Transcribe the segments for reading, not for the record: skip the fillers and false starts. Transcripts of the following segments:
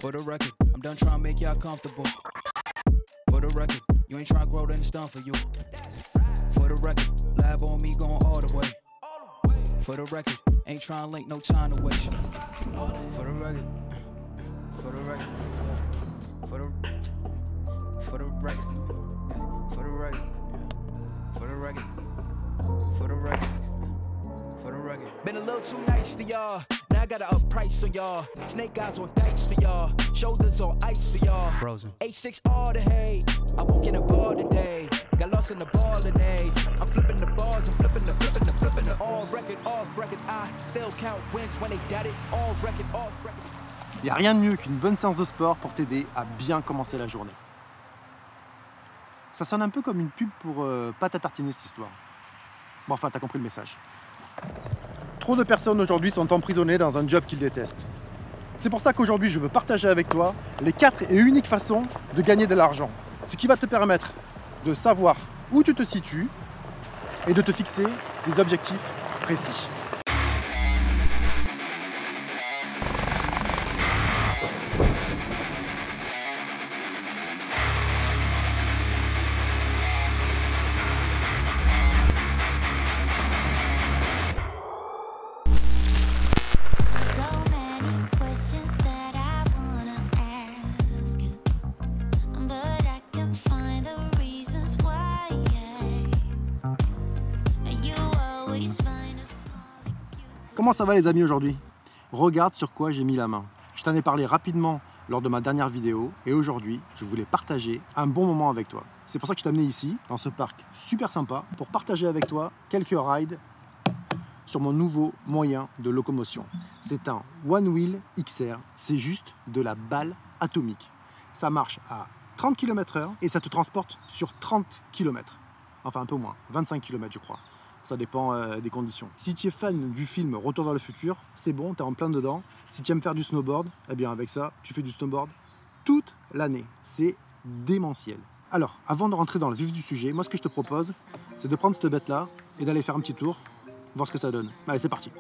For the record, I'm done trying to make y'all comfortable. For the record, you ain't trying to grow, then it's done for you. For the record, lab on me going all the way. For the record, ain't trying to link, no time to waste. For the record, for the record, for the record, for the record, for the record, for the record, for the record. Been a little too nice to y'all. Now I gotta up price on y'all. Snake eyes on dice for y'all. Shoulders on ice for y'all. Frozen. A6 all the hate. I won't get a ball today. Got lost in the ball of days. I'm flipping the bars, I'm flipping the all record, off record. I still count wins when they got it. All record, off record. Il n'y a rien de mieux qu'une bonne séance de sport pour t'aider à bien commencer la journée. Ça sonne un peu comme une pub pour pâte à tartiner cette histoire. Bon, enfin, t'as compris le message. Trop de personnes aujourd'hui sont emprisonnées dans un job qu'ils détestent. C'est pour ça qu'aujourd'hui, je veux partager avec toi les 4 et uniques façons de gagner de l'argent. Ce qui va te permettre de savoir où tu te situes et de te fixer des objectifs précis. Comment ça va les amis aujourd'hui? Regarde sur quoi j'ai mis la main. Je t'en ai parlé rapidement lors de ma dernière vidéo et aujourd'hui, je voulais partager un bon moment avec toi. C'est pour ça que je t'ai amené ici, dans ce parc super sympa, pour partager avec toi quelques rides sur mon nouveau moyen de locomotion. C'est un One Wheel XR, c'est juste de la balle atomique. Ça marche à 30 km/h et ça te transporte sur 30 km. Enfin un peu moins, 25 km je crois. Ça dépend des conditions. Si tu es fan du film Retour vers le futur, c'est bon, tu es en plein dedans. Si tu aimes faire du snowboard, eh bien avec ça, tu fais du snowboard toute l'année. C'est démentiel. Alors, avant de rentrer dans le vif du sujet, moi ce que je te propose, c'est de prendre cette bête-là et d'aller faire un petit tour, voir ce que ça donne. Allez, c'est parti.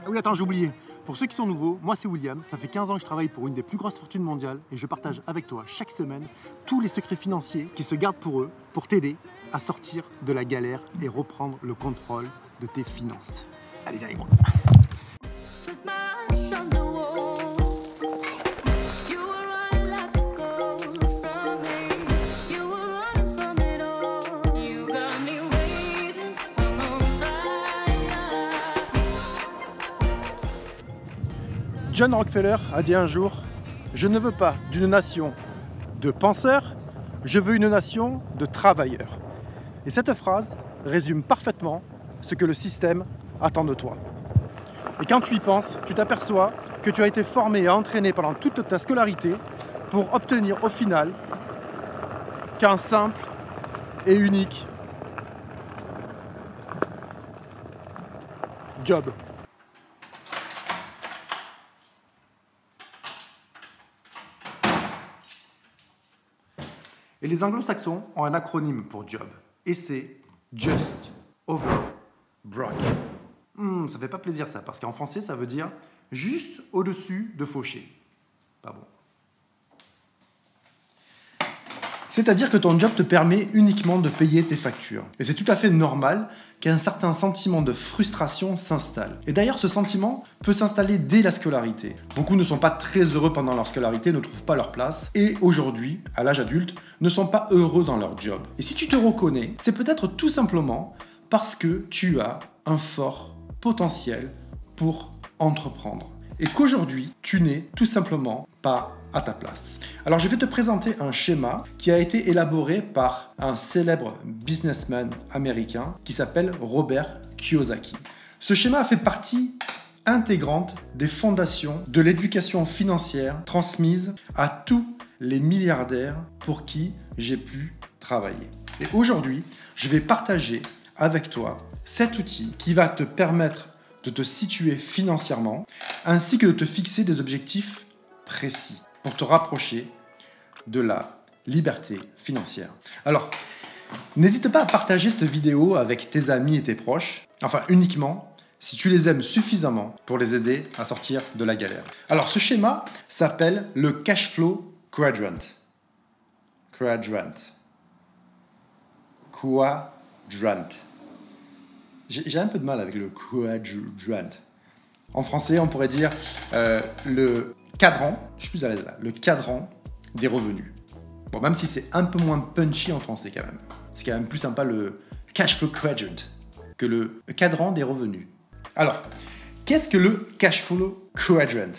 Ah oui, attends, j'ai oublié. Pour ceux qui sont nouveaux, moi c'est William, ça fait 15 ans que je travaille pour une des plus grosses fortunes mondiales et je partage avec toi chaque semaine tous les secrets financiers qui se gardent pour eux pour t'aider à sortir de la galère et reprendre le contrôle de tes finances. Allez, viens avec moi. John Rockefeller a dit un jour « Je ne veux pas d'une nation de penseurs, je veux une nation de travailleurs. » Et cette phrase résume parfaitement ce que le système attend de toi. Et quand tu y penses, tu t'aperçois que tu as été formé et entraîné pendant toute ta scolarité pour obtenir au final qu'un simple et unique job. Et les anglo-saxons ont un acronyme pour job, et c'est Just Over Broke. Ça fait pas plaisir ça, parce qu'en français ça veut dire juste au-dessus de fauché. Pas bon. C'est-à-dire que ton job te permet uniquement de payer tes factures. Et c'est tout à fait normal qu'un certain sentiment de frustration s'installe. Et d'ailleurs, ce sentiment peut s'installer dès la scolarité. Beaucoup ne sont pas très heureux pendant leur scolarité, ne trouvent pas leur place, et aujourd'hui, à l'âge adulte, ne sont pas heureux dans leur job. Et si tu te reconnais, c'est peut-être tout simplement parce que tu as un fort potentiel pour entreprendre. Et qu'aujourd'hui, tu n'es tout simplement pas à ta place. Alors je vais te présenter un schéma qui a été élaboré par un célèbre businessman américain qui s'appelle Robert Kiyosaki. Ce schéma a fait partie intégrante des fondations de l'éducation financière transmise à tous les milliardaires pour qui j'ai pu travailler. Et aujourd'hui, je vais partager avec toi cet outil qui va te permettre de te situer financièrement ainsi que de te fixer des objectifs précis pour te rapprocher de la liberté financière. Alors, N'hésite pas à partager cette vidéo avec tes amis et tes proches, enfin uniquement si tu les aimes suffisamment pour les aider à sortir de la galère. Alors ce schéma s'appelle le cash flow quadrant. J'ai un peu de mal avec le quadrant. En français, on pourrait dire le cadran, je suis plus à l'aise là, le cadran des revenus. Bon, même si c'est un peu moins punchy en français quand même. C'est quand même plus sympa le cash flow quadrant que le cadran des revenus. Alors, qu'est-ce que le cash flow quadrant?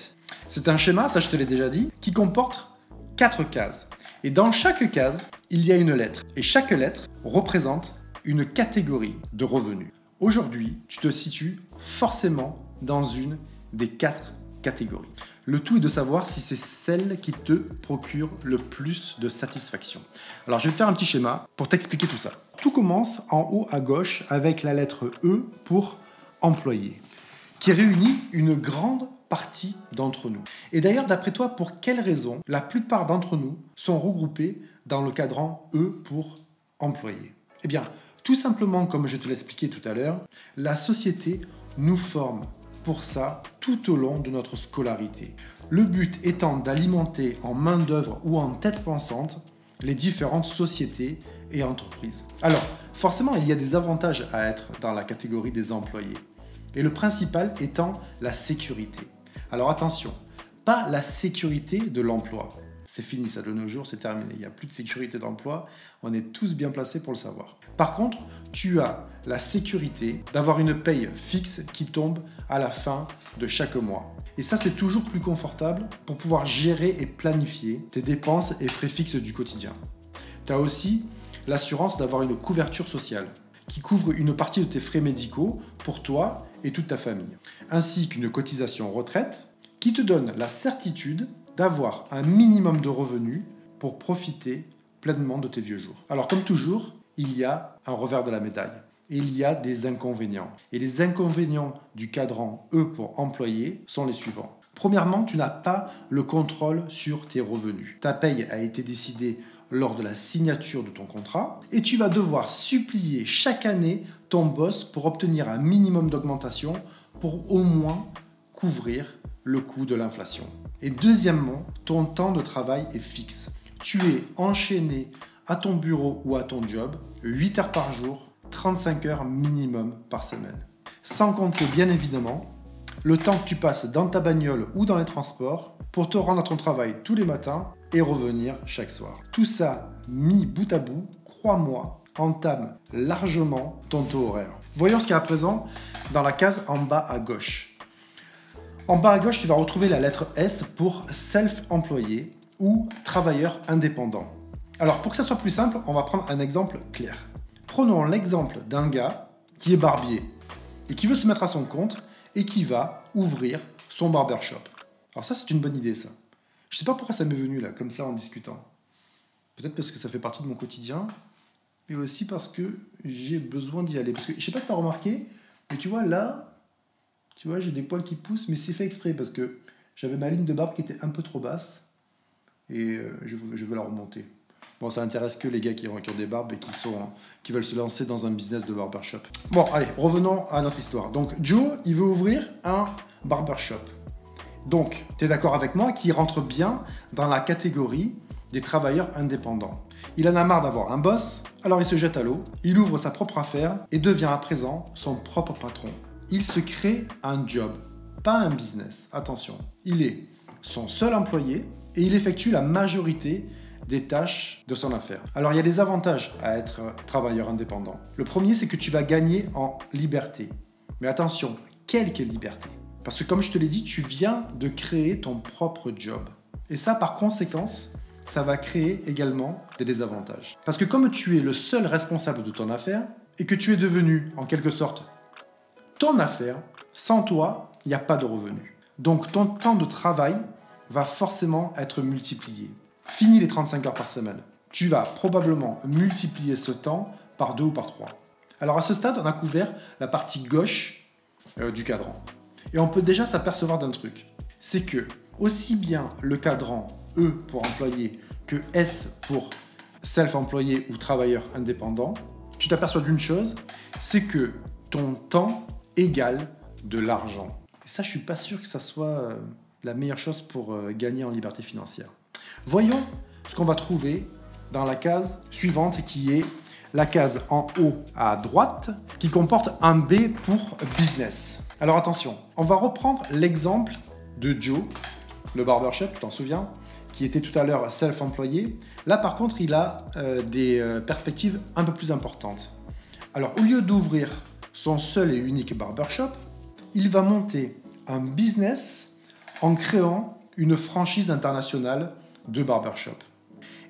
C'est un schéma, ça je te l'ai déjà dit, qui comporte 4 cases. Et dans chaque case, il y a une lettre. Et chaque lettre représente une catégorie de revenus. Aujourd'hui, tu te situes forcément dans une des 4 catégories. Le tout est de savoir si c'est celle qui te procure le plus de satisfaction. Alors, je vais te faire un petit schéma pour t'expliquer tout ça. Tout commence en haut à gauche avec la lettre E pour employé, qui réunit une grande partie d'entre nous. Et d'ailleurs, d'après toi, pour quelles raisons la plupart d'entre nous sont regroupés dans le cadran E pour employé? Eh bien, tout simplement, comme je te l'expliquais tout à l'heure, la société nous forme pour ça tout au long de notre scolarité. Le but étant d'alimenter en main-d'œuvre ou en tête pensante les différentes sociétés et entreprises. Alors, forcément, il y a des avantages à être dans la catégorie des employés. Et le principal étant la sécurité. Alors attention, pas la sécurité de l'emploi. C'est fini, ça de nos jours, c'est terminé. Il n'y a plus de sécurité d'emploi. On est tous bien placés pour le savoir. Par contre, tu as la sécurité d'avoir une paye fixe qui tombe à la fin de chaque mois. Et ça, c'est toujours plus confortable pour pouvoir gérer et planifier tes dépenses et frais fixes du quotidien. Tu as aussi l'assurance d'avoir une couverture sociale qui couvre une partie de tes frais médicaux pour toi et toute ta famille, ainsi qu'une cotisation retraite qui te donne la certitude d'avoir un minimum de revenus pour profiter pleinement de tes vieux jours. Alors comme toujours, il y a un revers de la médaille. Et il y a des inconvénients. Et les inconvénients du cadran E pour employé sont les suivants. Premièrement, tu n'as pas le contrôle sur tes revenus. Ta paye a été décidée lors de la signature de ton contrat et tu vas devoir supplier chaque année ton boss pour obtenir un minimum d'augmentation pour au moins couvrir le coût de l'inflation. Et deuxièmement, ton temps de travail est fixe. Tu es enchaîné à ton bureau ou à ton job 8 heures par jour, 35 heures minimum par semaine. Sans compter bien évidemment le temps que tu passes dans ta bagnole ou dans les transports pour te rendre à ton travail tous les matins et revenir chaque soir. Tout ça mis bout à bout, crois-moi, entame largement ton taux horaire. Voyons ce qu'il y a à présent dans la case en bas à gauche. En bas à gauche, tu vas retrouver la lettre S pour self-employé ou travailleur indépendant. Alors pour que ça soit plus simple, on va prendre un exemple clair. Prenons l'exemple d'un gars qui est barbier et qui veut se mettre à son compte et qui va ouvrir son barbershop. Alors ça, c'est une bonne idée, ça. Je ne sais pas pourquoi ça m'est venu là, comme ça, en discutant. Peut-être parce que ça fait partie de mon quotidien, mais aussi parce que j'ai besoin d'y aller. Parce que je ne sais pas si tu as remarqué, mais tu vois, là, tu vois, j'ai des poils qui poussent, mais c'est fait exprès parce que j'avais ma ligne de barbe qui était un peu trop basse et je veux la remonter. Bon, ça intéresse que les gars qui ont des barbes et qui veulent se lancer dans un business de barbershop. Bon, allez, revenons à notre histoire. Donc, Joe, il veut ouvrir un barbershop. Donc, tu es d'accord avec moi qu'il rentre bien dans la catégorie des travailleurs indépendants. Il en a marre d'avoir un boss, alors il se jette à l'eau, il ouvre sa propre affaire et devient à présent son propre patron. Il se crée un job, pas un business. Attention, il est son seul employé et il effectue la majorité des tâches de son affaire. Alors il y a des avantages à être travailleur indépendant. Le premier, c'est que tu vas gagner en liberté. Mais attention, quelle liberté? Parce que comme je te l'ai dit, tu viens de créer ton propre job. Et ça, par conséquence, ça va créer également des désavantages. Parce que comme tu es le seul responsable de ton affaire et que tu es devenu, en quelque sorte, ton affaire, sans toi, il n'y a pas de revenus. Donc ton temps de travail va forcément être multiplié. Fini les 35 heures par semaine. Tu vas probablement multiplier ce temps par 2 ou par 3. Alors à ce stade, on a couvert la partie gauche du cadran. Et on peut déjà s'apercevoir d'un truc. C'est que aussi bien le cadran E pour employé que S pour self-employé ou travailleur indépendant, tu t'aperçois d'une chose, c'est que ton temps égale de l'argent. Et ça, je suis pas sûr que ça soit la meilleure chose pour gagner en liberté financière. Voyons ce qu'on va trouver dans la case suivante qui est la case en haut à droite qui comporte un B pour business. Alors attention, on va reprendre l'exemple de Joe, le barbershop, tu t'en souviens, qui était tout à l'heure self-employé. Là par contre, il a des perspectives un peu plus importantes. Alors au lieu d'ouvrir son seul et unique barbershop, il va monter un business en créant une franchise internationale de barbershop.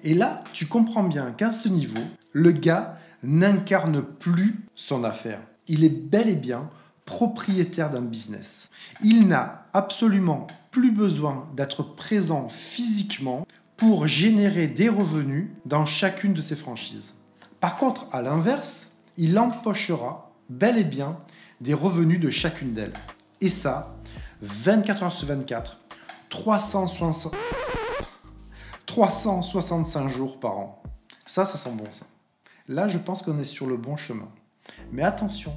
Et là, tu comprends bien qu'à ce niveau, le gars n'incarne plus son affaire. Il est bel et bien propriétaire d'un business. Il n'a absolument plus besoin d'être présent physiquement pour générer des revenus dans chacune de ses franchises. Par contre, à l'inverse, il empochera bel et bien des revenus de chacune d'elles. Et ça, 24 heures sur 24, 365 jours par an. Ça sent bon ça. Là, je pense qu'on est sur le bon chemin. Mais attention,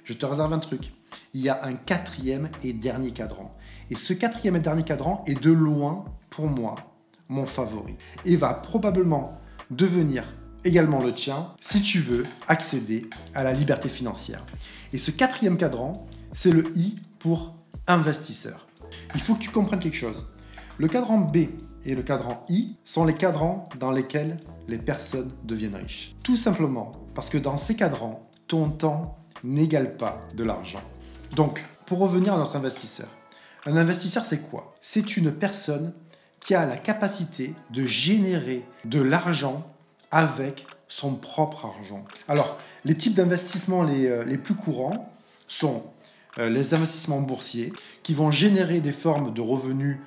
je te réserve un truc. Il y a un quatrième et dernier cadran. Et ce quatrième et dernier cadran est de loin, pour moi, mon favori. Et va probablement devenir également le tien si tu veux accéder à la liberté financière. Et ce quatrième cadran, c'est le I pour investisseur. Il faut que tu comprennes quelque chose. Le cadran B et le cadran I sont les cadrans dans lesquels les personnes deviennent riches. Tout simplement parce que dans ces cadrans, ton temps n'égale pas de l'argent. Donc, pour revenir à notre investisseur, un investisseur, c'est quoi? C'est une personne qui a la capacité de générer de l'argent avec son propre argent. Alors, les types d'investissements les plus courants sont les investissements boursiers qui vont générer des formes de revenus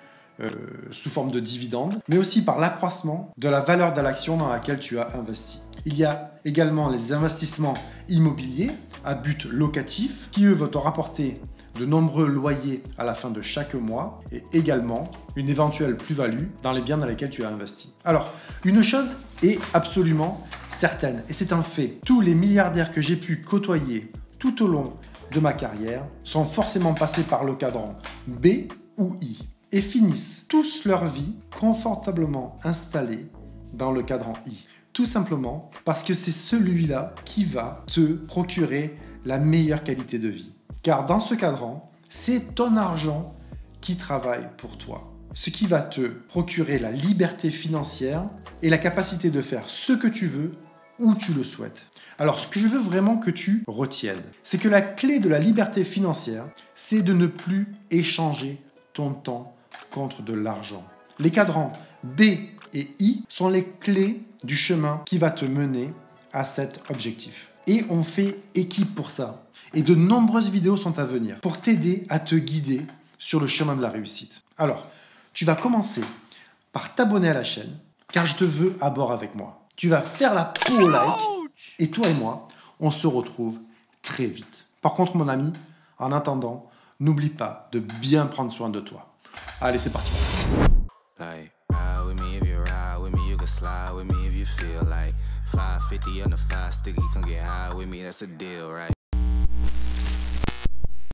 sous forme de dividendes, mais aussi par l'accroissement de la valeur de l'action dans laquelle tu as investi. Il y a également les investissements immobiliers à but locatif qui, eux, vont te rapporter de nombreux loyers à la fin de chaque mois et également une éventuelle plus-value dans les biens dans lesquels tu as investi. Alors, une chose est absolument certaine et c'est un fait. Tous les milliardaires que j'ai pu côtoyer tout au long de ma carrière sont forcément passés par le cadran B ou I et finissent tous leur vie confortablement installés dans le cadran I. Tout simplement parce que c'est celui-là qui va te procurer la meilleure qualité de vie. Car dans ce cadran, c'est ton argent qui travaille pour toi. Ce qui va te procurer la liberté financière et la capacité de faire ce que tu veux où tu le souhaites. Alors, ce que je veux vraiment que tu retiennes, c'est que la clé de la liberté financière, c'est de ne plus échanger ton temps contre de l'argent. Les cadrans B et I sont les clés du chemin qui va te mener à cet objectif. Et on fait équipe pour ça. Et de nombreuses vidéos sont à venir pour t'aider à te guider sur le chemin de la réussite. Alors, tu vas commencer par t'abonner à la chaîne, car je te veux à bord avec moi. Tu vas faire la peau au like, et toi et moi, on se retrouve très vite. Par contre, mon ami, en attendant, n'oublie pas de bien prendre soin de toi. Allez, c'est parti. Like, ride with me if you ride with me, you can slide with me if you feel like 550 on the 5 sticky, come get high with me, that's a deal, right?